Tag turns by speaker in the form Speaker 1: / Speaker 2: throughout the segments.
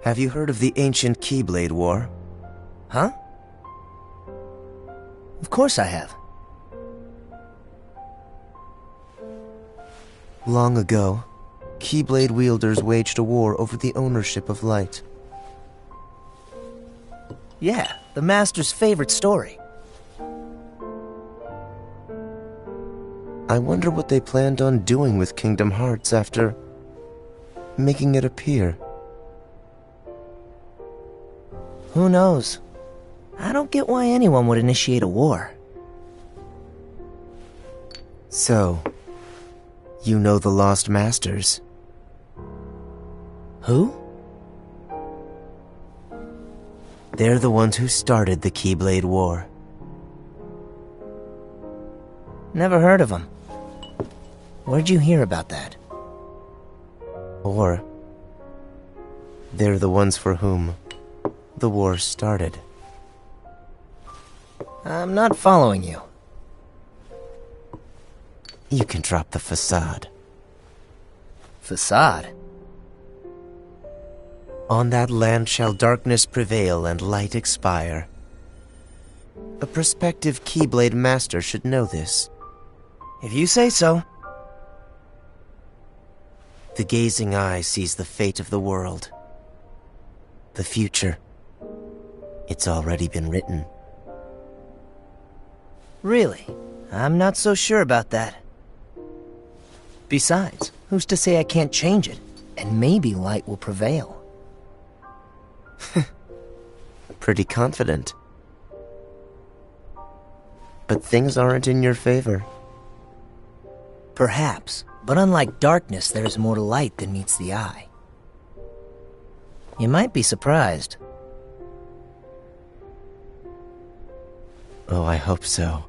Speaker 1: Have you heard of the ancient Keyblade War?
Speaker 2: Huh? Of course I have.
Speaker 1: Long ago, Keyblade wielders waged a war over the ownership of light.
Speaker 2: Yeah, the Master's favorite story.
Speaker 1: I wonder what they planned on doing with Kingdom Hearts after making it appear.
Speaker 2: Who knows? I don't get why anyone would initiate a war.
Speaker 1: So, you know the Lost Masters?
Speaker 2: Who?
Speaker 1: They're the ones who started the Keyblade War.
Speaker 2: Never heard of them. Where'd you hear about that?
Speaker 1: Or, they're the ones for whom the war started.
Speaker 2: I'm not following you.
Speaker 1: You can drop the facade.
Speaker 2: Facade?
Speaker 1: On that land shall darkness prevail and light expire. A prospective Keyblade Master should know this.
Speaker 2: If you say so.
Speaker 1: The gazing eye sees the fate of the world. The future. It's already been written.
Speaker 2: Really? I'm not so sure about that. Besides, who's to say I can't change it? And maybe light will prevail.
Speaker 1: Pretty confident. But things aren't in your favor.
Speaker 2: Perhaps, but unlike darkness, there is more to light than meets the eye. You might be surprised.
Speaker 1: Oh, I hope so.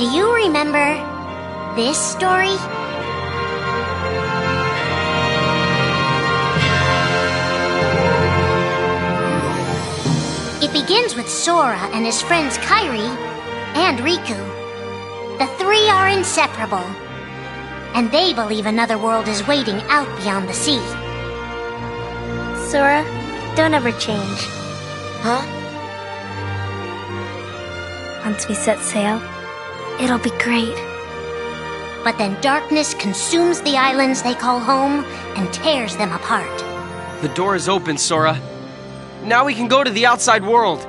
Speaker 3: Do you remember this story? It begins with Sora and his friends Kairi and Riku. The three are inseparable, and they believe another world is waiting out beyond the sea.
Speaker 4: Sora, don't ever change.
Speaker 3: Huh?
Speaker 4: Once we set sail, it'll be great.
Speaker 3: But then darkness consumes the islands they call home and tears them apart.
Speaker 5: The door is open, Sora. Now we can go to the outside world.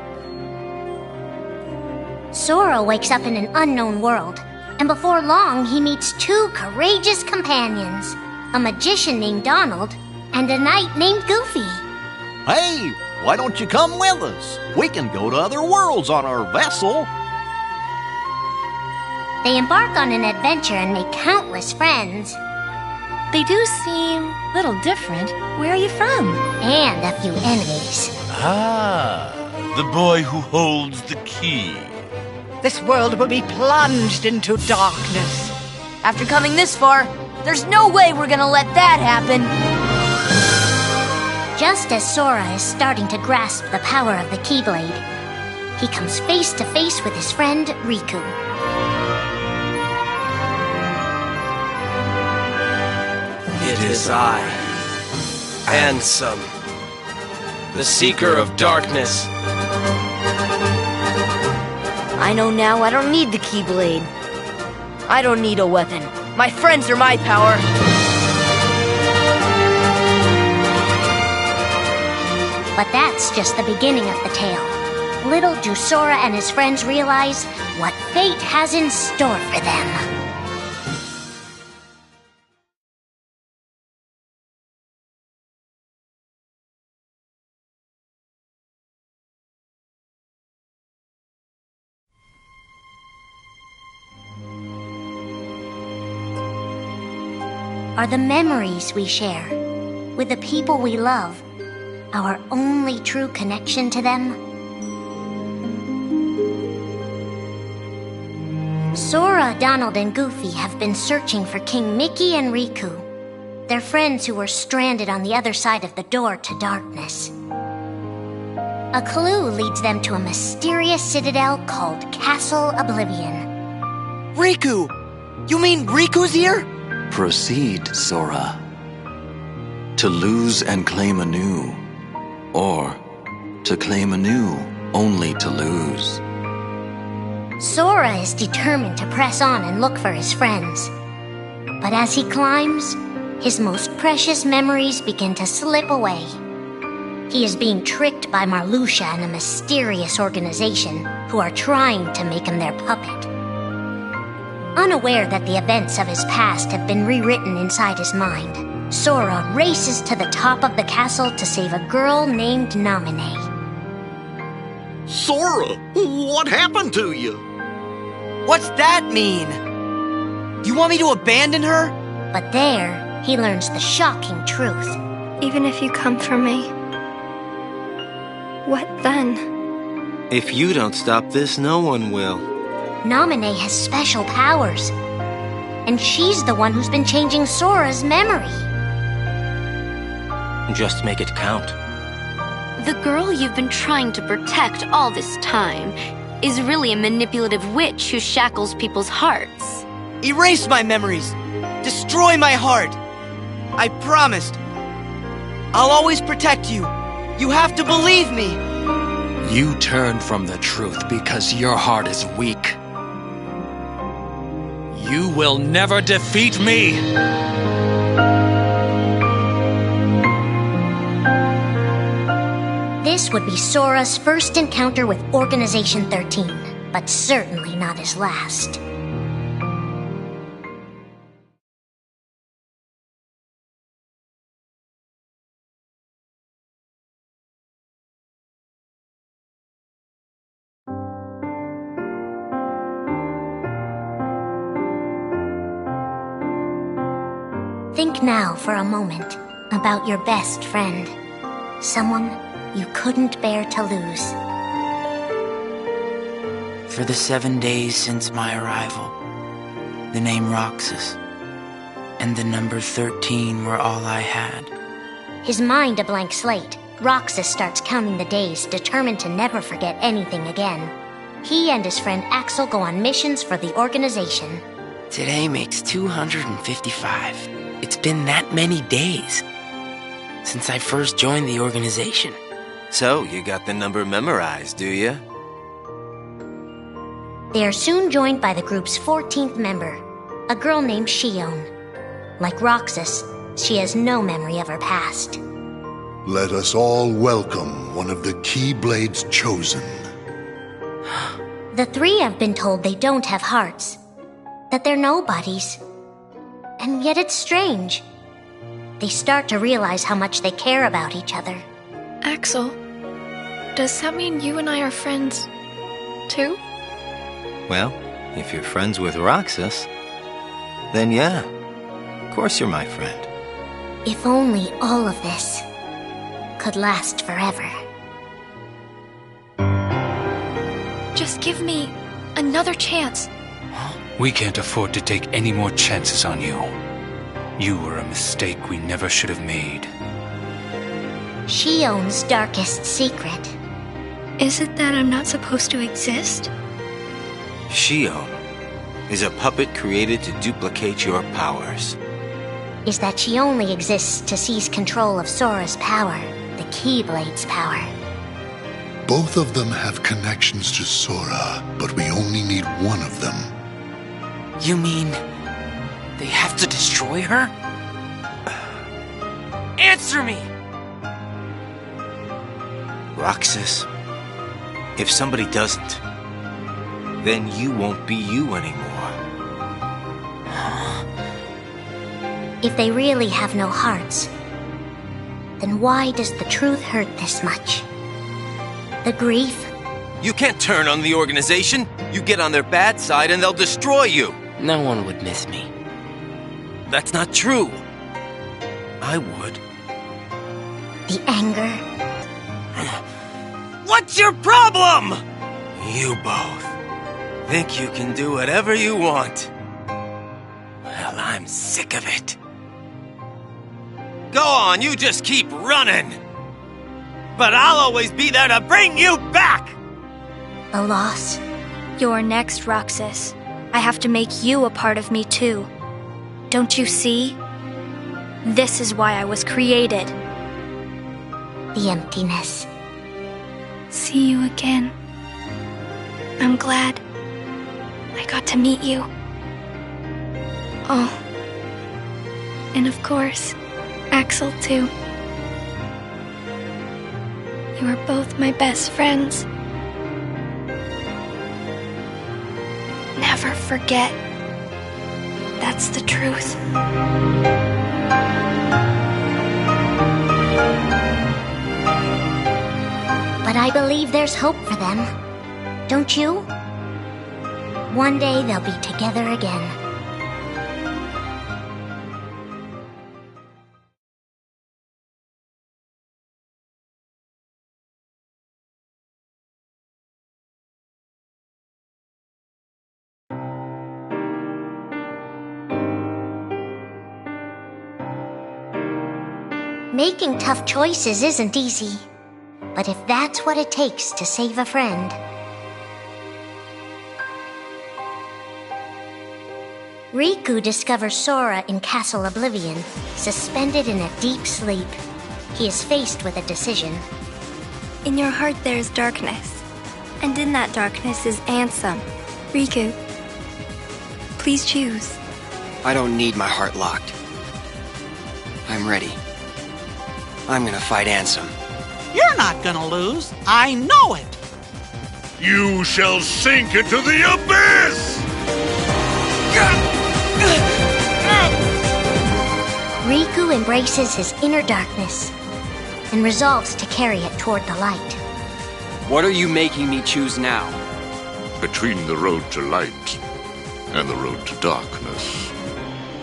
Speaker 3: Sora wakes up in an unknown world, and before long he meets two courageous companions, a magician named Donald and a knight named Goofy.
Speaker 6: Hey, why don't you come with us? We can go to other worlds on our vessel.
Speaker 3: They embark on an adventure and make countless friends.
Speaker 4: They do seem a little different. Where are you from?
Speaker 3: And a few enemies.
Speaker 7: Ah, the boy who holds the key.
Speaker 8: This world will be plunged into darkness.
Speaker 9: After coming this far, there's no way we're gonna let that happen.
Speaker 3: Just as Sora is starting to grasp the power of the Keyblade, he comes face to face with his friend Riku.
Speaker 5: It is I, Ansem, the Seeker of Darkness.
Speaker 9: I know now I don't need the Keyblade. I don't need a weapon. My friends are my power.
Speaker 3: But that's just the beginning of the tale. Little do Sora and his friends realize what fate has in store for them. Are the memories we share with the people we love our only true connection to them? Sora, Donald, and Goofy have been searching for King Mickey and Riku, their friends who were stranded on the other side of the door to darkness. A clue leads them to a mysterious citadel called Castle Oblivion.
Speaker 5: Riku! You mean Riku's here?
Speaker 10: Proceed, Sora. To lose and claim anew, or to claim anew only to lose.
Speaker 3: Sora is determined to press on and look for his friends. But as he climbs, his most precious memories begin to slip away. He is being tricked by Marluxia and a mysterious organization who are trying to make him their puppet. Unaware that the events of his past have been rewritten inside his mind, Sora races to the top of the castle to save a girl named Naminé.
Speaker 6: Sora, what happened to you?
Speaker 5: What's that mean? You want me to abandon her?
Speaker 3: But there, he learns the shocking truth.
Speaker 4: Even if you come for me, what then?
Speaker 11: If you don't stop this, no one will.
Speaker 3: Naminé has special powers, and she's the one who's been changing Sora's memory.
Speaker 5: Just make it count.
Speaker 12: The girl you've been trying to protect all this time is really a manipulative witch who shackles people's hearts.
Speaker 5: Erase my memories! Destroy my heart! I promised! I'll always protect you! You have to believe me!
Speaker 13: You turn from the truth because your heart is weak. You will never defeat me!
Speaker 3: This would be Sora's first encounter with Organization 13, but certainly not his last. Think now for a moment about your best friend, someone you couldn't bear to lose.
Speaker 14: For the 7 days since my arrival, the name Roxas and the number 13 were all I had.
Speaker 3: His mind a blank slate, Roxas starts counting the days, determined to never forget anything again. He and his friend Axel go on missions for the organization.
Speaker 14: Today makes 255. It's been that many days since I first joined the organization.
Speaker 11: So, you got the number memorized, do you?
Speaker 3: They are soon joined by the group's 14th member, a girl named Xion. Like Roxas, she has no memory of her past.
Speaker 15: Let us all welcome one of the Keyblade's chosen.
Speaker 3: The three have been told they don't have hearts, that they're nobodies. And yet it's strange. They start to realize how much they care about each other.
Speaker 4: Axel, does that mean you and I are friends, too?
Speaker 11: Well, if you're friends with Roxas, then yeah, of course you're my friend.
Speaker 3: If only all of this could last forever.
Speaker 4: Just give me another chance.
Speaker 13: We can't afford to take any more chances on you. You were a mistake we never should have made.
Speaker 3: Xion's darkest secret.
Speaker 4: Is it that I'm not supposed to exist?
Speaker 11: Xion is a puppet created to duplicate your powers.
Speaker 3: Is that she only exists to seize control of Sora's power, the Keyblade's power.
Speaker 15: Both of them have connections to Sora, but we only need one of them.
Speaker 14: You mean they have to destroy her? Answer me!
Speaker 11: Roxas, if somebody doesn't, then you won't be you anymore.
Speaker 3: If they really have no hearts, then why does the truth hurt this much? The grief?
Speaker 11: You can't turn on the organization. You get on their bad side and they'll destroy you.
Speaker 14: No one would miss me.
Speaker 11: That's not true. I would.
Speaker 3: The anger?
Speaker 11: What's your problem? You both think you can do whatever you want. Well, I'm sick of it. Go on, you just keep running. But I'll always be there to bring you back!
Speaker 3: The loss?
Speaker 4: You're next, Roxas. I have to make you a part of me too. Don't you see? This is why I was created.
Speaker 3: The emptiness.
Speaker 4: See you again. I'm glad I got to meet you. Oh. And of course, Axel too. You are both my best friends. Never forget. That's the truth.
Speaker 3: But I believe there's hope for them. Don't you? One day they'll be together again. Making tough choices isn't easy, but if that's what it takes to save a friend... Riku discovers Sora in Castle Oblivion, suspended in a deep sleep. He is faced with a decision.
Speaker 4: In your heart there is darkness, and in that darkness is Ansem. Riku, please choose.
Speaker 16: I don't need my heart locked. I'm ready. I'm gonna fight Ansem.
Speaker 17: You're not gonna lose. I know it.
Speaker 18: You shall sink into the abyss!
Speaker 3: Riku embraces his inner darkness and resolves to carry it toward the light.
Speaker 16: What are you making me choose now?
Speaker 18: Between the road to light and the road to darkness.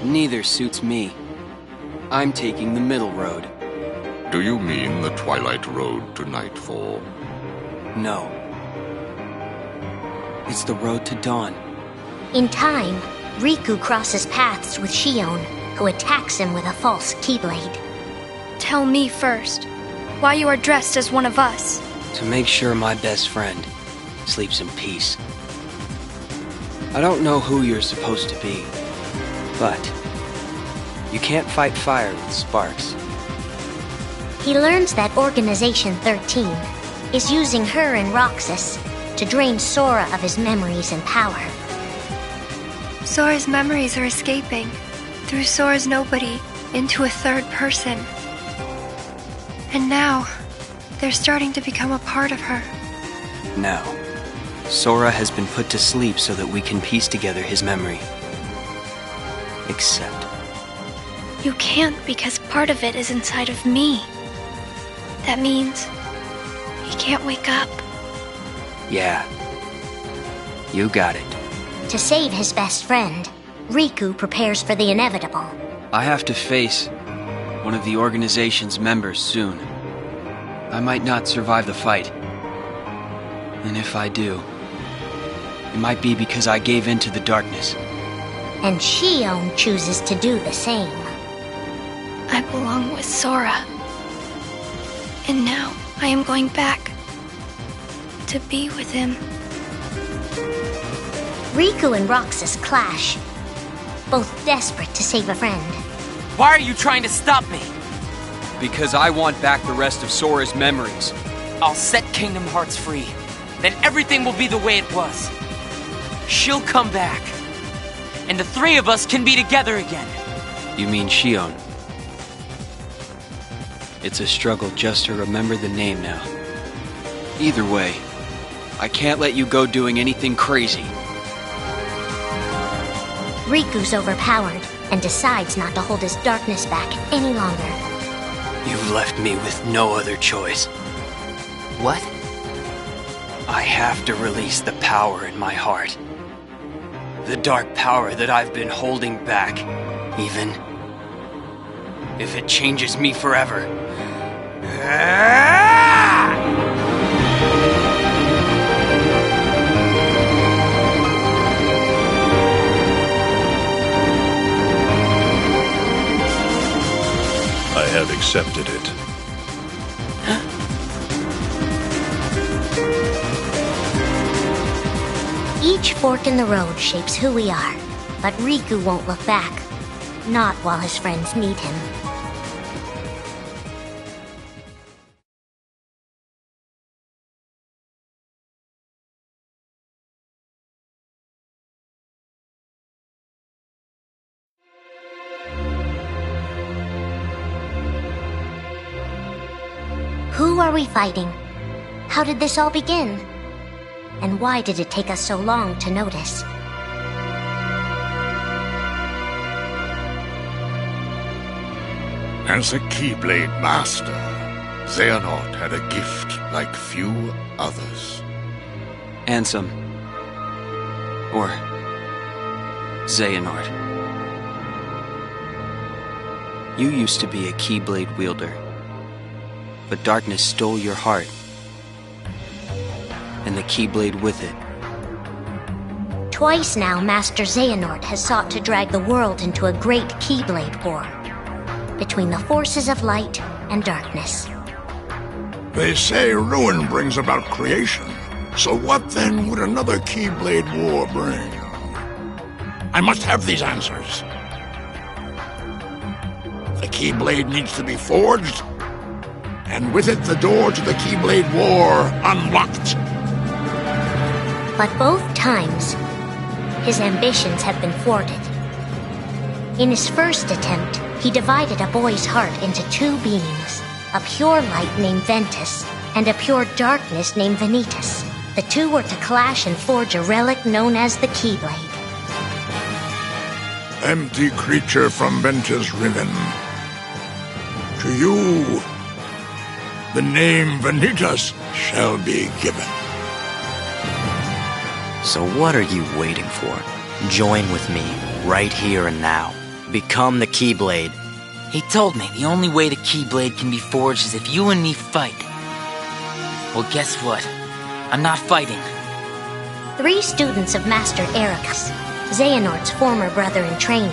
Speaker 16: Neither suits me. I'm taking the middle road.
Speaker 18: Do you mean the Twilight Road to Nightfall?
Speaker 16: No. It's the road to dawn.
Speaker 3: In time, Riku crosses paths with Shion, who attacks him with a false Keyblade.
Speaker 4: Tell me first, why you are dressed as one of us.
Speaker 16: To make sure my best friend sleeps in peace. I don't know who you're supposed to be, but you can't fight fire with sparks.
Speaker 3: He learns that Organization 13 is using her and Roxas to drain Sora of his memories and power.
Speaker 4: Sora's memories are escaping through Sora's nobody into a third person. And now, they're starting to become a part of her.
Speaker 16: Now, Sora has been put to sleep so that we can piece together his memory. Except...
Speaker 4: You can't because part of it is inside of me. That means he can't wake up.
Speaker 16: Yeah. You got it.
Speaker 3: To save his best friend, Riku prepares for the inevitable.
Speaker 16: I have to face one of the organization's members soon. I might not survive the fight. And if I do, it might be because I gave in to the darkness.
Speaker 3: And Shion chooses to do the same.
Speaker 4: I belong with Sora. And now I am going back to be with him.
Speaker 3: Riku and Roxas clash, both desperate to save a friend.
Speaker 5: Why are you trying to stop me?
Speaker 16: Because I want back the rest of Sora's memories.
Speaker 5: I'll set Kingdom Hearts free. Then everything will be the way it was. She'll come back. And the three of us can be together again.
Speaker 16: You mean Shion? It's a struggle just to remember the name now. Either way, I can't let you go doing anything crazy.
Speaker 3: Riku's overpowered and decides not to hold his darkness back any longer.
Speaker 16: You've left me with no other choice.
Speaker 5: What?
Speaker 16: I have to release the power in my heart. The dark power that I've been holding back, even if it changes me forever.
Speaker 18: I have accepted it.
Speaker 3: Each fork in the road shapes who we are, but Riku won't look back. Not while his friends need him. Who are we fighting? How did this all begin? And why did it take us so long to notice?
Speaker 18: As a Keyblade Master, Xehanort had a gift like few others.
Speaker 16: Ansem. Or... Xehanort. You used to be a Keyblade wielder. But darkness stole your heart. And the Keyblade with it.
Speaker 3: Twice now, Master Xehanort has sought to drag the world into a great Keyblade war between the forces of light and darkness.
Speaker 15: They say ruin brings about creation. So what then would another Keyblade war bring? I must have these answers. The Keyblade needs to be forged, and with it the door to the Keyblade War unlocked.
Speaker 3: But both times, his ambitions have been thwarted. In his first attempt, he divided a boy's heart into two beings, a pure light named Ventus, and a pure darkness named Vanitas. The two were to clash and forge a relic known as the Keyblade.
Speaker 15: Empty creature from Ventus Riven. To you, the name Vanitas shall be given.
Speaker 19: So what are you waiting for? Join with me, right here and now. Become the Keyblade.
Speaker 14: He told me the only way the Keyblade can be forged is if you and me fight. Well, guess what? I'm not fighting.
Speaker 3: 3 students of Master Ericus, Xehanort's former brother in training,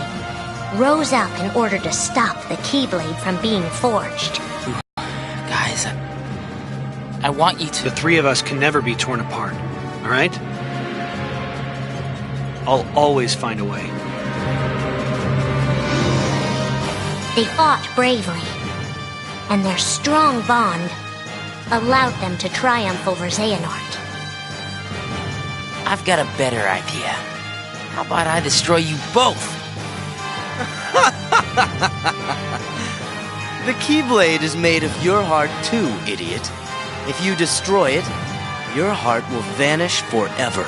Speaker 3: rose up in order to stop the Keyblade from being forged.
Speaker 14: Guys, I want you to...
Speaker 5: The 3 of us can never be torn apart, all right? I'll always find a way.
Speaker 3: They fought bravely, and their strong bond allowed them to triumph over Xehanort.
Speaker 14: I've got a better idea. How about I destroy you both?
Speaker 5: The Keyblade is made of your heart too, idiot. If you destroy it, your heart will vanish forever.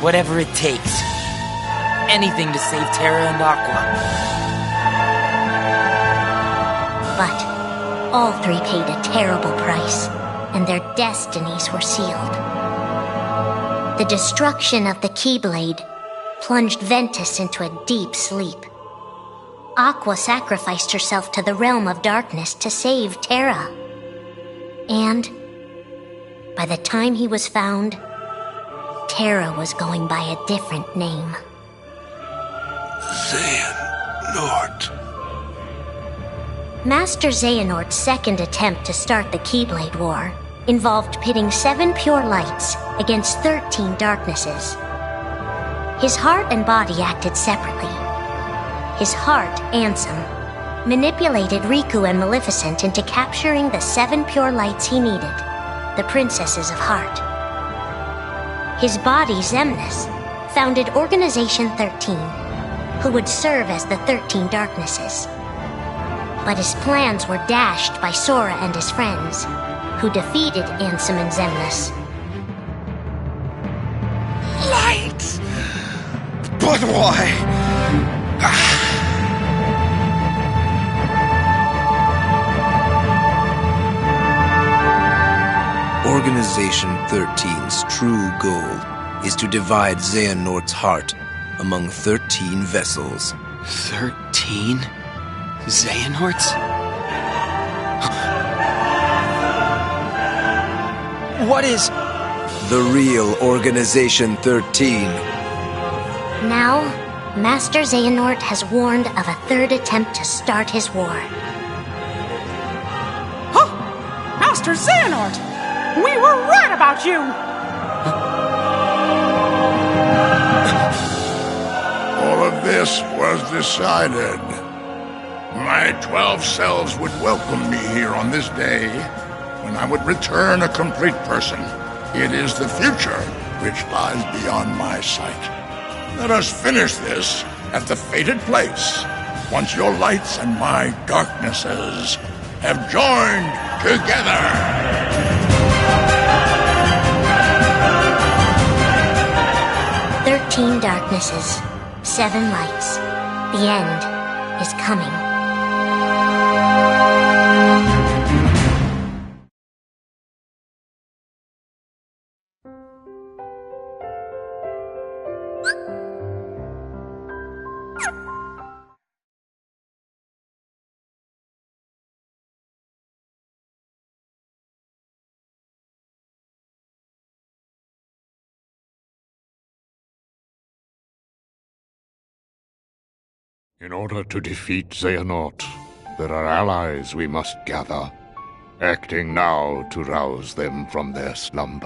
Speaker 14: Whatever it takes. Anything to save Terra and Aqua.
Speaker 3: But all 3 paid a terrible price, and their destinies were sealed. The destruction of the Keyblade plunged Ventus into a deep sleep. Aqua sacrificed herself to the realm of darkness to save Terra. And by the time he was found, Terra was going by a different name.
Speaker 15: Xehanort.
Speaker 3: Master Xehanort's second attempt to start the Keyblade War involved pitting 7 pure lights against 13 darknesses. His heart and body acted separately. His heart, Ansem, manipulated Riku and Maleficent into capturing the 7 pure lights he needed, the Princesses of Heart. His body, Xemnas, founded Organization 13, who would serve as the 13 darknesses. But his plans were dashed by Sora and his friends, who defeated Ansem and Xemnas.
Speaker 15: Light! But why?
Speaker 20: Organization 13's true goal is to divide Xehanort's heart among 13 vessels.
Speaker 16: 13? Xehanorts? What is...
Speaker 20: The real Organization 13.
Speaker 3: Now, Master Xehanort has warned of a 3rd attempt to start his war.
Speaker 8: Huh! Master Xehanort! We were right about you!
Speaker 15: All of this was decided. My 12 selves would welcome me here on this day, when I would return a complete person. It is the future which lies beyond my sight. Let us finish this at the fated place, once your lights and my darknesses have joined together.
Speaker 3: 13 darknesses, 7 lights. The end is coming.
Speaker 18: In order to defeat Xehanort, there are allies we must gather, acting now to rouse them from their slumber.